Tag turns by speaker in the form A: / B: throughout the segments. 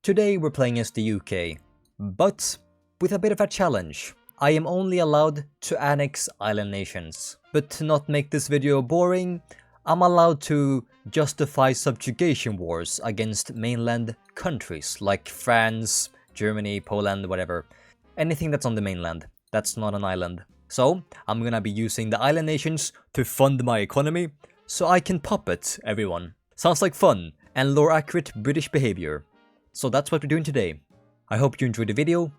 A: Today we're playing as the UK, but with a bit of a challenge. I am only allowed to annex island nations. But to not make this video boring, I'm allowed to justify subjugation wars against mainland countries like France, Germany, Poland, whatever. Anything that's on the mainland, that's not an island. So I'm gonna be using the island nations to fund my economy so I can puppet everyone. Sounds like fun and lore accurate British behavior. So that's what we're doing today. I hope you enjoyed the video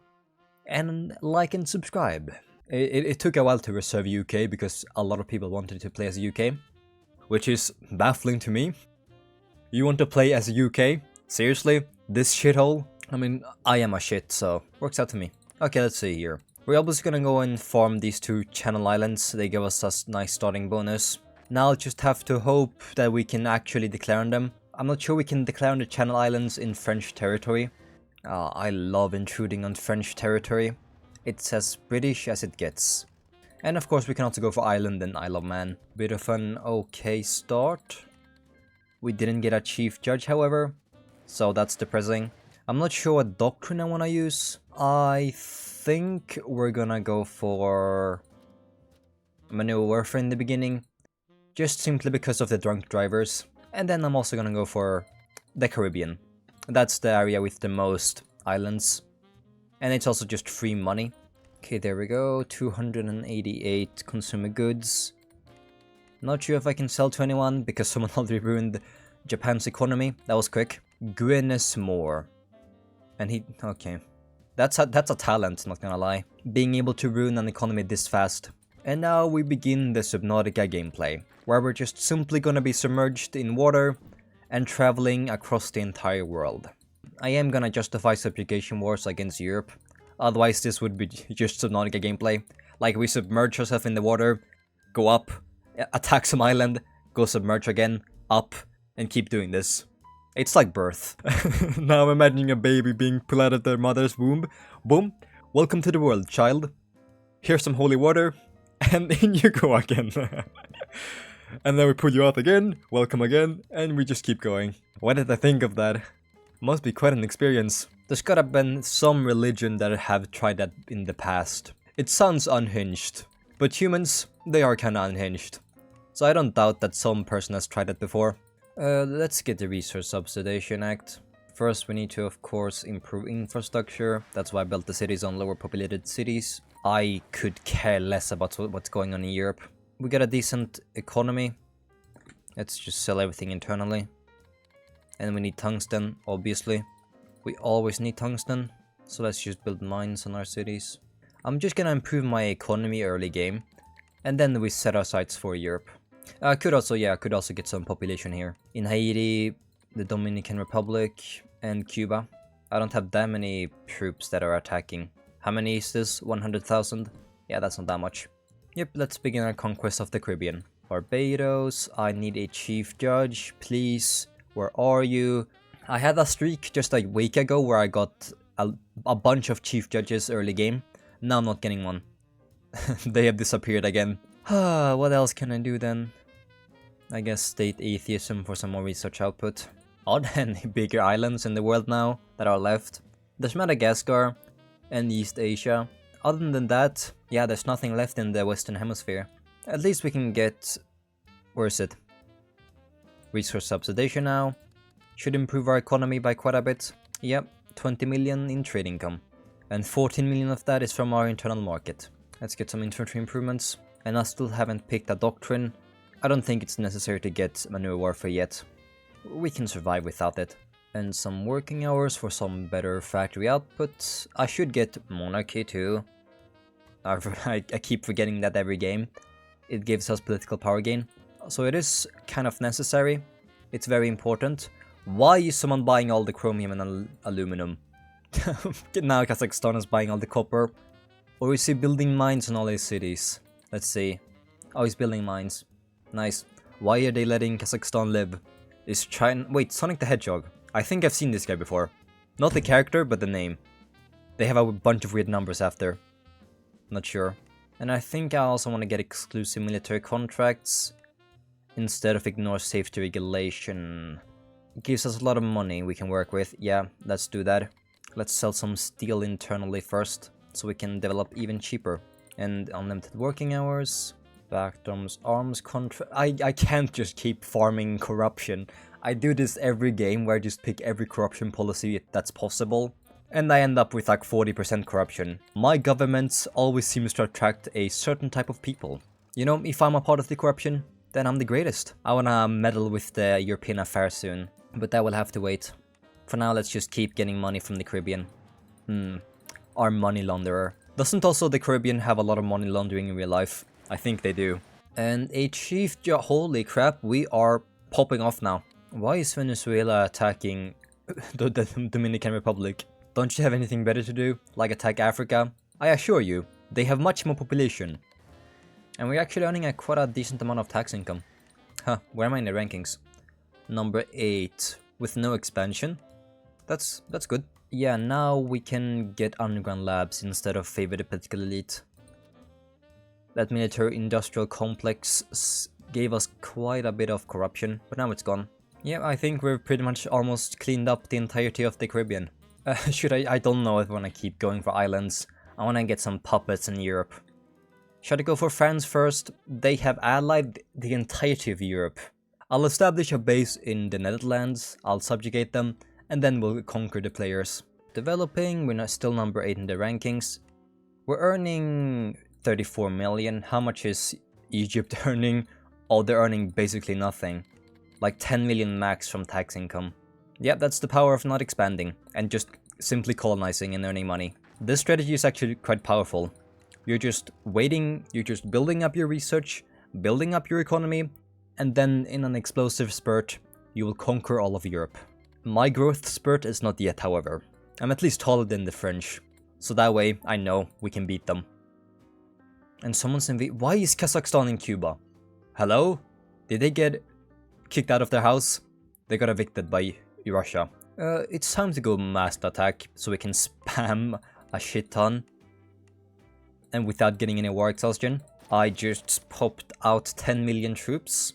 A: and like and subscribe. It took a while to reserve UK because a lot of people wanted to play as UK, which is baffling to me. You want to play as UK? Seriously? This shithole? I mean, I am a shit, so works out to me. Okay, let's see here. We're obviously gonna go and farm these two Channel Islands. They give us a nice starting bonus. Now I'll just have to hope that we can actually declare on them. I'm not sure we can declare on the Channel Islands in French territory. I love intruding on French territory. It's as British as it gets. And of course we can also go for Ireland and Isle of Man. Bit of an okay start. We didn't get a chief judge, however, so that's depressing. I'm not sure what doctrine I want to use. I think we're gonna go for manual warfare in the beginning, just simply because of the drunk drivers. And then I'm also gonna go for the Caribbean. That's the area with the most islands. And it's also just free money. Okay, there we go. 288 consumer goods. Not sure if I can sell to anyone because someone already ruined Japan's economy. That was quick. Gwyneth Moore. And he... okay. That's a talent, not gonna lie. Being able to ruin an economy this fast. And now we begin the Subnautica gameplay, where we're just simply gonna be submerged in water and traveling across the entire world. I am gonna justify subjugation wars against Europe, otherwise this would be just Subnautica gameplay. Like we submerge ourselves in the water, go up, attack some island, go submerge again, up, and keep doing this. It's like birth. Now I'm imagining a baby being pulled out of their mother's womb. Boom, welcome to the world, child. Here's some holy water. And in you go again. And then we pull you out again, welcome again, and we just keep going. What did I think of that? Must be quite an experience. There's gotta been some religion that have tried that in the past. It sounds unhinged, but humans, they are kinda unhinged. So I don't doubt that some person has tried it before. Let's get the Resource Subsidization Act. First we need to of course improve infrastructure. That's why I built the cities on lower populated cities. I could care less about what's going on in Europe. We got a decent economy. Let's just sell everything internally. And we need tungsten, obviously. We always need tungsten. So let's just build mines on our cities. I'm just gonna improve my economy early game. And then we set our sights for Europe. I could also get some population here. In Haiti, the Dominican Republic, and Cuba. I don't have that many troops that are attacking. How many is this? 100,000? Yeah, that's not that much. Yep, let's begin our conquest of the Caribbean. Barbados, I need a chief judge, please. Where are you? I had a streak just a week ago where I got a bunch of chief judges early game. Now I'm not getting one. They have disappeared again. What else can I do then? I guess state atheism for some more research output. Are there any bigger islands in the world now that are left? There's Madagascar and East Asia. Other than that, yeah, there's nothing left in the Western Hemisphere. At least we can get... where is it? Resource subsidization now. Should improve our economy by quite a bit. Yep, 20 million in trade income. And 14 million of that is from our internal market. Let's get some infantry improvements. And I still haven't picked a doctrine. I don't think it's necessary to get manure warfare yet. We can survive without it. And some working hours for some better factory output. I should get monarchy too. I keep forgetting that every game. It gives us political power gain. So it is kind of necessary. It's very important. Why is someone buying all the chromium and aluminum? Now Kazakhstan is buying all the copper. Or is he building mines in all his cities? Let's see. Oh, he's building mines. Nice. Why are they letting Kazakhstan live? Is China... wait, Sonic the Hedgehog. I think I've seen this guy before. Not the character, but the name. They have a bunch of weird numbers after. Not sure. And I think I also want to get exclusive military contracts instead of ignore safety regulation. gives us a lot of money we can work with. Yeah, let's do that. Let's sell some steel internally first, so we can develop even cheaper. And unlimited working hours, backdoms, arms contract. I can't just keep farming corruption. I do this every game where I just pick every corruption policy that's possible. And I end up with like 40% corruption. My government always seems to attract a certain type of people. You know, if I'm a part of the corruption, then I'm the greatest. I wanna meddle with the European affair soon, but that will have to wait. For now, let's just keep getting money from the Caribbean. Our money launderer. Doesn't also the Caribbean have a lot of money laundering in real life? I think they do. And a chief holy crap, we are popping off now. Why is Venezuela attacking the Dominican Republic? Don't you have anything better to do, like attack Africa? I assure you, they have much more population. And we're actually earning quite a decent amount of tax income. Huh, where am I in the rankings? Number 8, with no expansion. That's good. Yeah, now we can get underground labs instead of favor the political elite. That military industrial complex gave us quite a bit of corruption, but now it's gone. Yeah, I think we've pretty much almost cleaned up the entirety of the Caribbean. I don't know if I want to keep going for islands. I want to get some puppets in Europe. Should I go for France first? They have allied the entirety of Europe. I'll establish a base in the Netherlands, I'll subjugate them, and then we'll conquer the players. Developing, we're still number 8 in the rankings. We're earning 34 million. How much is Egypt earning? Oh, they're earning basically nothing. Like 10 million max from tax income. Yeah, that's the power of not expanding and just simply colonizing and earning money. This strategy is actually quite powerful. You're just waiting, you're just building up your research, building up your economy, and then in an explosive spurt, you will conquer all of Europe. My growth spurt is not yet, however. I'm at least taller than the French, so that way I know we can beat them. And someone's why is Kazakhstan in Cuba? Hello? Did they get kicked out of their house? They got evicted by Russia. It's time to go mass attack, so we can spam a shit ton. And without getting any war exhaustion, I just popped out 10 million troops.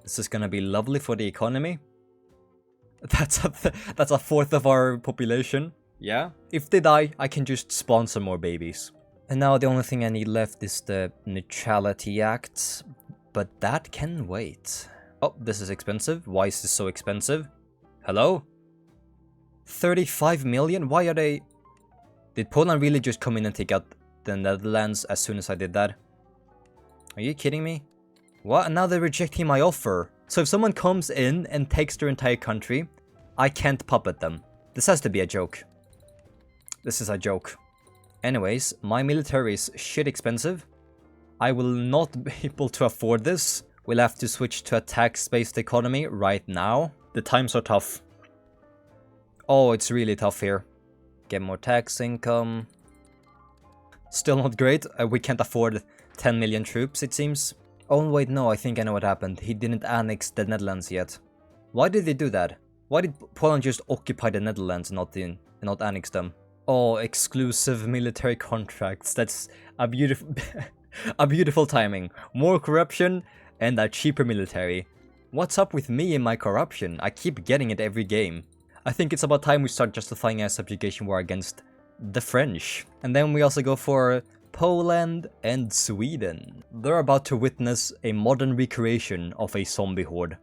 A: This is gonna be lovely for the economy. That's a fourth of our population. Yeah. If they die, I can just sponsor more babies. And now the only thing I need left is the Neutrality Act. But that can wait. Oh, this is expensive. Why is this so expensive? Hello? 35 million? Why are they... Did Poland really just come in and take out the Netherlands as soon as I did that? Are you kidding me? What? Now they're rejecting my offer. So if someone comes in and takes their entire country, I can't puppet them. This has to be a joke. This is a joke. Anyways, my military is shit expensive. I will not be able to afford this. We'll have to switch to a tax-based economy right now. The times are tough. Oh, it's really tough here. Get more tax income. Still not great. We can't afford 10 million troops, it seems. Oh wait, no, I think I know what happened. He didn't annex the Netherlands yet. Why did they do that? Why did Poland just occupy the Netherlands and not annex them? Oh, exclusive military contracts. That's a beautiful a beautiful timing. More corruption and a cheaper military. What's up with me and my corruption? I keep getting it every game. I think it's about time we start justifying a subjugation war against the French. And then we also go for Poland and Sweden. They're about to witness a modern recreation of a zombie horde.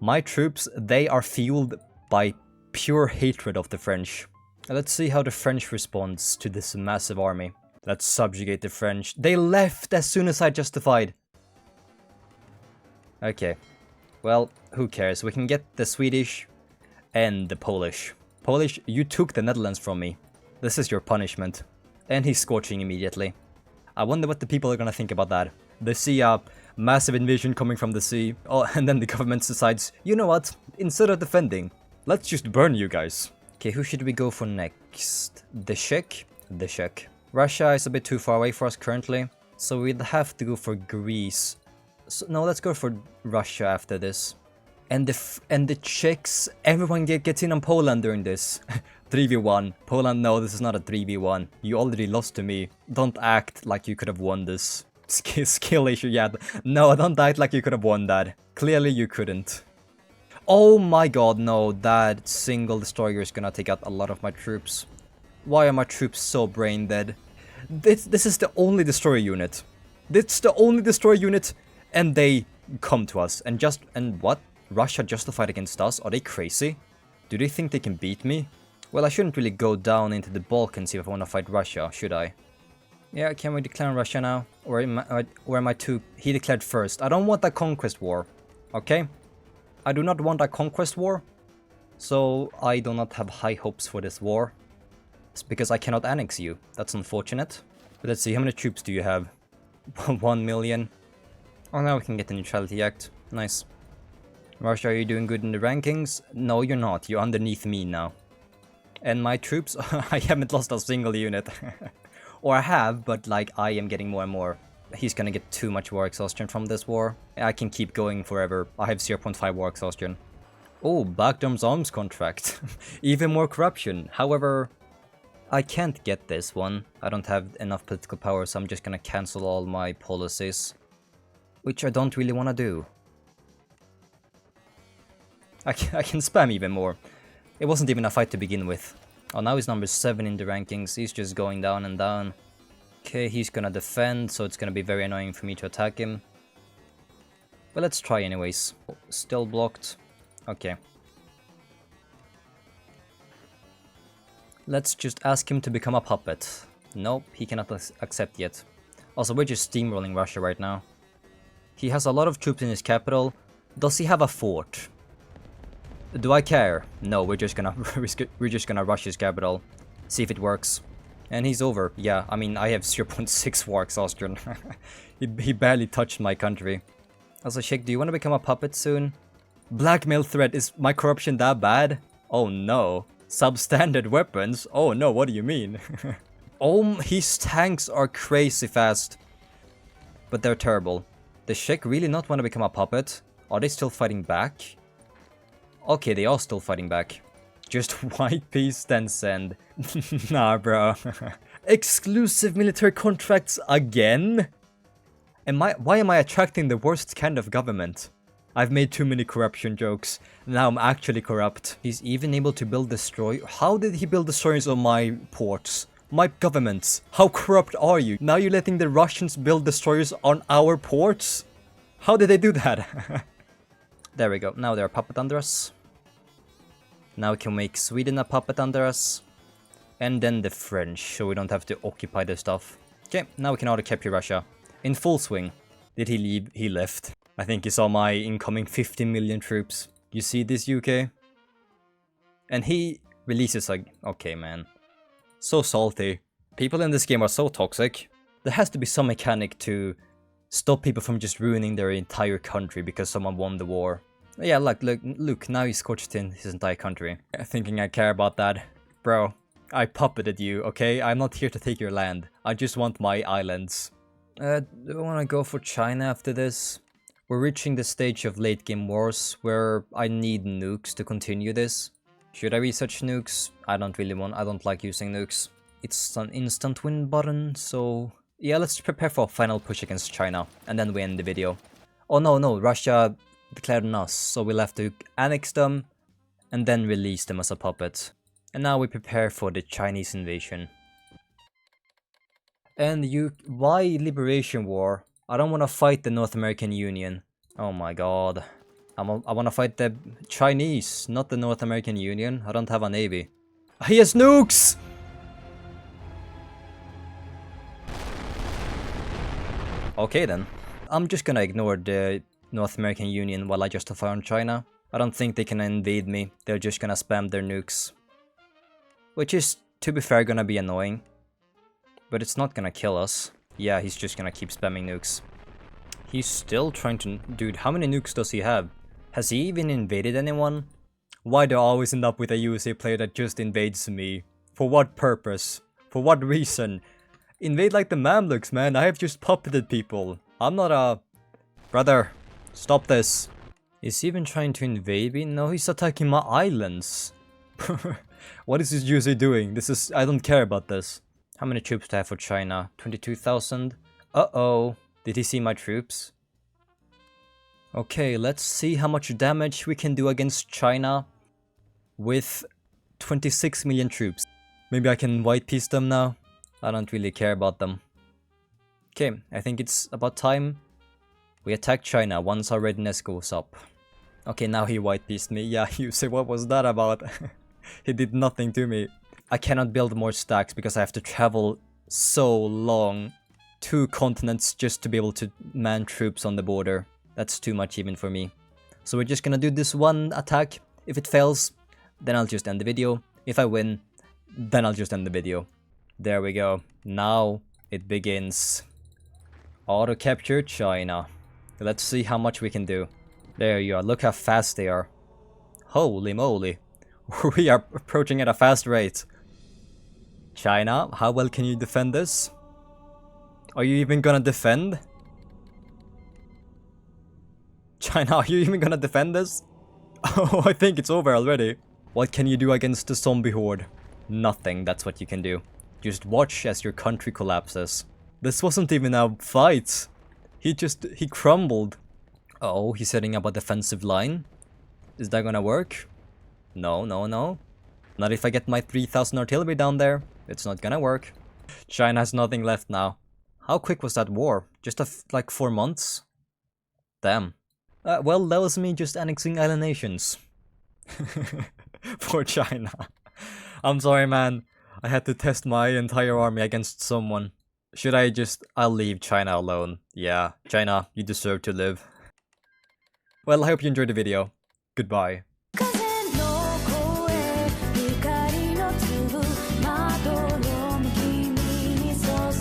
A: My troops, they are fueled by pure hatred of the French. Let's see how the French responds to this massive army. Let's subjugate the French. They left as soon as I justified. Okay. Well, who cares? We can get the Swedish and the Polish. Polish, you took the Netherlands from me. This is your punishment. And he's scorching immediately. I wonder what the people are gonna think about that. They see a massive invasion coming from the sea. Oh, and then the government decides, you know what? Instead of defending, let's just burn you guys. Okay, who should we go for next? The Czech? The Czech. Russia is a bit too far away for us currently, so we'd have to go for Greece. So, no, let's go for Russia after this. And the Czechs, everyone gets in on Poland during this. 3v1. Poland, no, this is not a 3v1. You already lost to me. Don't act like you could have won this. Skill issue, yeah. No, don't act like you could have won that. Clearly you couldn't. Oh my god, no, that single destroyer is gonna take out a lot of my troops. Why are my troops so brain dead? This is the only destroyer unit. It's the only destroyer unit, and they come to us. And what? Russia justified against us? Are they crazy? Do they think they can beat me? Well, I shouldn't really go down into the Balkans if I want to fight Russia, should I? Yeah, can we declare Russia now? Or am I too... He declared first. I don't want a conquest war. Okay? I do not want a conquest war. So I do not have high hopes for this war. It's because I cannot annex you. That's unfortunate. But let's see, how many troops do you have? 1 million. Oh, now we can get the Neutrality Act. Nice. Russia, are you doing good in the rankings? No, you're not. You're underneath me now. And my troops? I haven't lost a single unit. Or I have, but like I am getting more and more. He's gonna get too much war exhaustion from this war. I can keep going forever. I have 0.5 war exhaustion. Oh, Bagdom's arms contract. Even more corruption. However, I can't get this one. I don't have enough political power, so I'm just gonna cancel all my policies. Which I don't really want to do. I can spam even more. It wasn't even a fight to begin with. Oh, now he's number 7 in the rankings. He's just going down and down. Okay, he's gonna defend, so it's gonna be very annoying for me to attack him. But let's try anyways. Still blocked. Okay. Let's just ask him to become a puppet. Nope, he cannot accept yet. Also, we're just steamrolling Russia right now. He has a lot of troops in his capital. Does he have a fort? Do I care? No, we're just gonna rush his capital. See if it works. And he's over. Yeah, I mean, I have 0.6 war exhaustion. he barely touched my country. Also, Sheikh, do you want to become a puppet soon? Blackmail threat, is my corruption that bad? Oh no. Substandard weapons? Oh no, what do you mean? Oh, his tanks are crazy fast. But they're terrible. Does Sheikh really not want to become a puppet? Are they still fighting back? Okay, they are still fighting back. Just white peace, then send. Nah, bro. Exclusive military contracts again? Why am I attracting the worst kind of government? I've made too many corruption jokes. Now I'm actually corrupt. He's even able to build destroy. How did he build destroyers on my ports? My governments. How corrupt are you? Now you're letting the Russians build destroyers on our ports? How did they do that? There we go. Now they're a puppet under us. Now we can make Sweden a puppet under us. And then the French, so we don't have to occupy their stuff. Okay, now we can auto-capture Russia. In full swing. Did he leave? He left. I think he saw my incoming 50 million troops. You see this, UK? And he releases like... Okay, man. So salty. People in this game are so toxic. There has to be some mechanic to stop people from just ruining their entire country because someone won the war. Yeah, look, now he's scorched in his entire country. Thinking I care about that. Bro, I puppeted you, okay? I'm not here to take your land. I just want my islands. Do I want to go for China after this? We're reaching the stage of late game wars where I need nukes to continue this. Should I research nukes? I don't like using nukes. It's an instant win button, so... Yeah, let's prepare for a final push against China, and then we end the video. Oh no, Russia declared on us, so we'll have to annex them, and then release them as a puppet. And now we prepare for the Chinese invasion. And why Liberation War? I don't want to fight the North American Union. Oh my god. I want to fight the Chinese, not the North American Union. I don't have a navy. He has nukes! Okay then. I'm just gonna ignore the North American Union while I justify on China. I don't think they can invade me. They're just gonna spam their nukes. Which is, to be fair, gonna be annoying. But it's not gonna kill us. Yeah, he's just gonna keep spamming nukes. He's still trying to... Dude, how many nukes does he have? Has he even invaded anyone? Why do I always end up with a USA player that just invades me? For what purpose? For what reason? Invade like the Mamluks, man. I have just puppeted people. I'm not a... Brother, stop this. Is he even trying to invade me? No, he's attacking my islands. What is this USA doing? I don't care about this. How many troops do I have for China? 22,000? Uh-oh. Did he see my troops? Okay, let's see how much damage we can do against China with 26 million troops. Maybe I can white piece them now. I don't really care about them. Okay, I think it's about time we attack China once our readiness goes up. Okay, now he white pieced me. Yeah, you say, what was that about? He did nothing to me. I cannot build more stacks because I have to travel so long. 2 continents just to be able to man troops on the border. That's too much even for me. So we're just gonna do this one attack. If it fails, then I'll just end the video. If I win, then I'll just end the video. There we go. Now it begins. Auto capture China. Let's see how much we can do. There you are. Look how fast they are. Holy moly. We are approaching at a fast rate. China, how well can you defend this? Are you even gonna defend? China, are you even gonna defend this? Oh, I think it's over already. What can you do against the zombie horde? Nothing, that's what you can do. Just watch as your country collapses. This wasn't even a fight. He crumbled. Oh, he's setting up a defensive line. Is that gonna work? No, no, no. Not if I get my 3000 artillery down there. It's not gonna work. China has nothing left now. How quick was that war? Just like 4 months? Damn. Well, that was me just annexing island nations. For China. I'm sorry, man. I had to test my entire army against someone. Should I just... I'll leave China alone. Yeah, China, you deserve to live. Well, I hope you enjoyed the video. Goodbye.